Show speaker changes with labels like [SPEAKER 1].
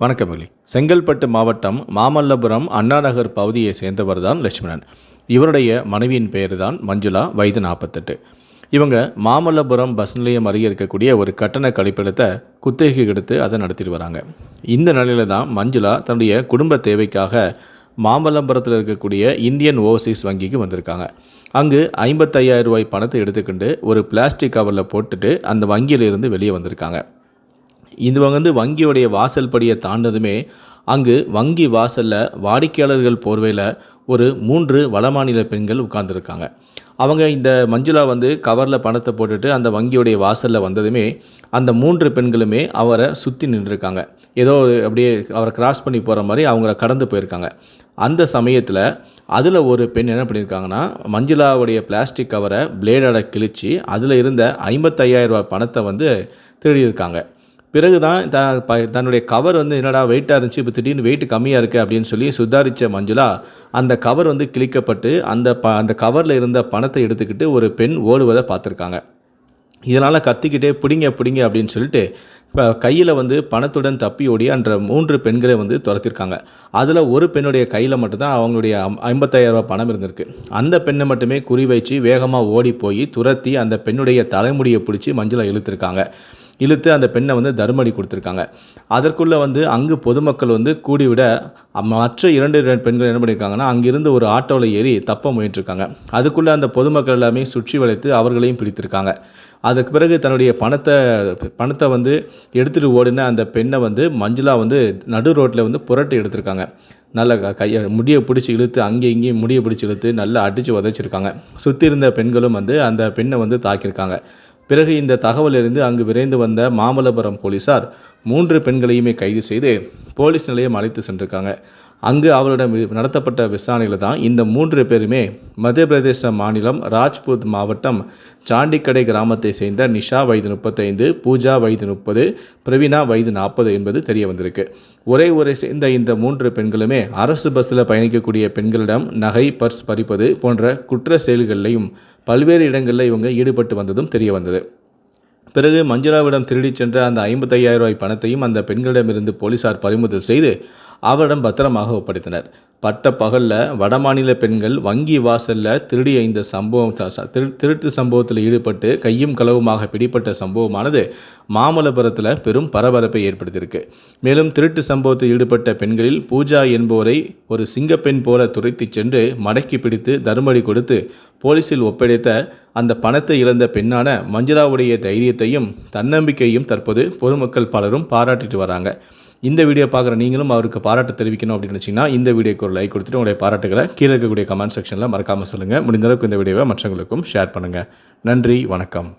[SPEAKER 1] வணக்கமில்லை. செங்கல்பட்டு மாவட்டம் மாமல்லபுரம் அண்ணாநகர் பகுதியை சேர்ந்தவர் தான் லட்சுமணன். இவருடைய மனைவியின் பெயர் தான் மஞ்சுளா, வயது 48. இவங்க மாமல்லபுரம் பஸ் நிலையம் அருகே இருக்கக்கூடிய ஒரு கட்டண கழிப்பிடத்தை குத்தகைக்கு எடுத்து அதை நடத்திட்டு வராங்க. இந்த நிலையில தான் மஞ்சுளா தன்னுடைய குடும்ப தேவைக்காக மாமல்லபுரத்தில் இருக்கக்கூடிய இந்தியன் ஓவர்சீஸ் வங்கிக்கு வந்திருக்காங்க. அங்கு 55,000 ரூபாய் பணத்தை எடுத்துக்கிட்டு ஒரு பிளாஸ்டிக் கவரில் போட்டுட்டு அந்த வங்கியிலிருந்து வெளியே வந்திருக்காங்க. இது வங்கியோடைய வாசல் படியை தாண்டதுமே அங்கு வங்கி வாசலில் வாடிக்கையாளர்கள் போர்வையில் ஒரு 3 வடமாநில பெண்கள் உட்கார்ந்துருக்காங்க. அவங்க இந்த மஞ்சுளா கவரில் பணத்தை போட்டுட்டு அந்த வங்கியோடைய வாசலில் வந்ததுமே அந்த 3 பெண்களுமே அவரை சுற்றி நின்றுருக்காங்க. ஏதோ அப்படியே அவரை கிராஸ் பண்ணி போகிற மாதிரி அவங்கள கடந்து போயிருக்காங்க. அந்த சமயத்தில் அதில் ஒரு பெண் என்ன பண்ணியிருக்காங்கன்னா, மஞ்சுளாவுடைய பிளாஸ்டிக் கவரை பிளேடால் கிழித்து அதில் இருந்த 55,000 ரூபாய் பணத்தை திருடியிருக்காங்க. பிறகு தான் தன்னுடைய கவர் என்னடா வெயிட்டாக இருந்துச்சு, இப்போ திடீர்னு வெயிட் கம்மியாக இருக்குது அப்படின்னு சொல்லி சுதாரித்த மஞ்சுளா அந்த கவர் கிழிக்கப்பட்டு அந்த கவரில் இருந்த பணத்தை எடுத்துக்கிட்டு ஒரு பெண் ஓடுவதை பார்த்துருக்காங்க. இதனால் கத்திக்கிட்டே பிடிங்க பிடிங்க அப்படின்னு சொல்லிட்டு கையில் பணத்துடன் தப்பி ஓடி அந்த 3 பெண்களை துரத்திருக்காங்க. அதில் ஒரு பெண்ணுடைய கையில் மட்டும்தான் அவங்களுடைய 55,000 ரூபாய் பணம் இருந்திருக்கு. அந்த பெண்ணை மட்டுமே குறி வச்சு வேகமாக ஓடி போய் துரத்தி அந்த பெண்ணுடைய தலைமுடியை பிடிச்சி மஞ்சுளா இழுத்து அந்த பெண்ணை தர்மடி கொடுத்துருக்காங்க. அதற்குள்ளே அங்கு பொதுமக்கள் கூடிவிட மற்ற 2 பெண்கள் என்ன பண்ணியிருக்காங்கன்னா, அங்கிருந்து ஒரு ஆட்டோவில் ஏறி தப்ப முயன்றிருக்காங்க. அதுக்குள்ளே அந்த பொதுமக்கள் எல்லாமே சுற்றி வளைத்து அவர்களையும் பிடித்திருக்காங்க. அதுக்கு பிறகு தன்னுடைய பணத்தை எடுத்துகிட்டு ஓடின அந்த பெண்ணை மஞ்சுளா நடு ரோட்டில் புரட்டி எடுத்திருக்காங்க. நல்ல முடியை பிடிச்சி இழுத்து இங்கேயும் முடியை பிடிச்சி இழுத்து நல்லா அடித்து உதைச்சிருக்காங்க. சுற்றி இருந்த பெண்களும் அந்த பெண்ணை தாக்கியிருக்காங்க. பிறகு இந்த தகவலிருந்து அங்கு விரைந்து வந்த மாமல்லபுரம் போலீசார் 3 பெண்களையுமே கைது செய்து போலீஸ் நிலையம் அழைத்து சென்றிருக்காங்க. அங்கு அவர்களிடம் நடத்தப்பட்ட விசாரணையில் தான் இந்த 3 பேருமே மத்திய பிரதேச மாநிலம் ராஜ்புத் மாவட்டம் சாண்டிக்கடை கிராமத்தை சேர்ந்த நிஷா வயது 35, பூஜா வயது 30, பிரவீனா வயது 40 என்பது தெரிய வந்திருக்கு. ஒரே சேர்ந்த இந்த 3 பெண்களுமே அரசு பஸ்ஸில் பயணிக்கக்கூடிய பெண்களிடம் நகை, பர்ஸ் பறிப்பது போன்ற குற்ற செயல்களிலையும் பல்வேறு இடங்களில் இவங்க ஈடுபட்டு வந்ததும் தெரிய வந்தது. பிறகு மஞ்சுளாவிடம் திருடி சென்ற அந்த 55,000 ரூபாய் பணத்தையும் அந்த பெண்களிடமிருந்து போலீசார் பறிமுதல் செய்து அவரிடம் பத்திரமாக ஒப்படைத்தனர். பட்ட பகலில் வடமாநில பெண்கள் வங்கி வாசலில் திருடிய இந்த திருட்டு சம்பவத்தில் ஈடுபட்டு கையும் களவுமாக பிடிப்பட்ட சம்பவமானது மாமல்லபுரத்தில் பெரும் பரபரப்பை ஏற்படுத்தியிருக்கு. மேலும் திருட்டு சம்பவத்தில் ஈடுபட்ட பெண்களில் பூஜா என்பவரை ஒரு சிங்கப்பெண் போல துரைத்து சென்று மடக்கி பிடித்து தர்மடி கொடுத்து போலீசில் ஒப்படைத்த அந்த பணத்தை இழந்த பெண்ணான மஞ்சுளாவுடைய தைரியத்தையும் தன்னம்பிக்கையும் தற்போது பொதுமக்கள் பலரும் பாராட்டிட்டு வராங்க. இந்த வீடியோ பார்க்குற நீங்களும் அவருக்கு பாராட்டு தெரிவிக்கணும் அப்படின்னு நினச்சிங்கன்னா இந்த வீடியோக்கு ஒரு லைக் கொடுத்துட்டு உங்களுடைய பாராட்டுகளை கீழே இருக்கக்கூடிய கமெண்ட் செக்ஷனில் மறக்காமல் சொல்லுங்கள். முடிந்த அளவுக்கு இந்த வீடியோவை மற்றவங்களுக்கும் ஷேர் பண்ணுங்கள். நன்றி, வணக்கம்.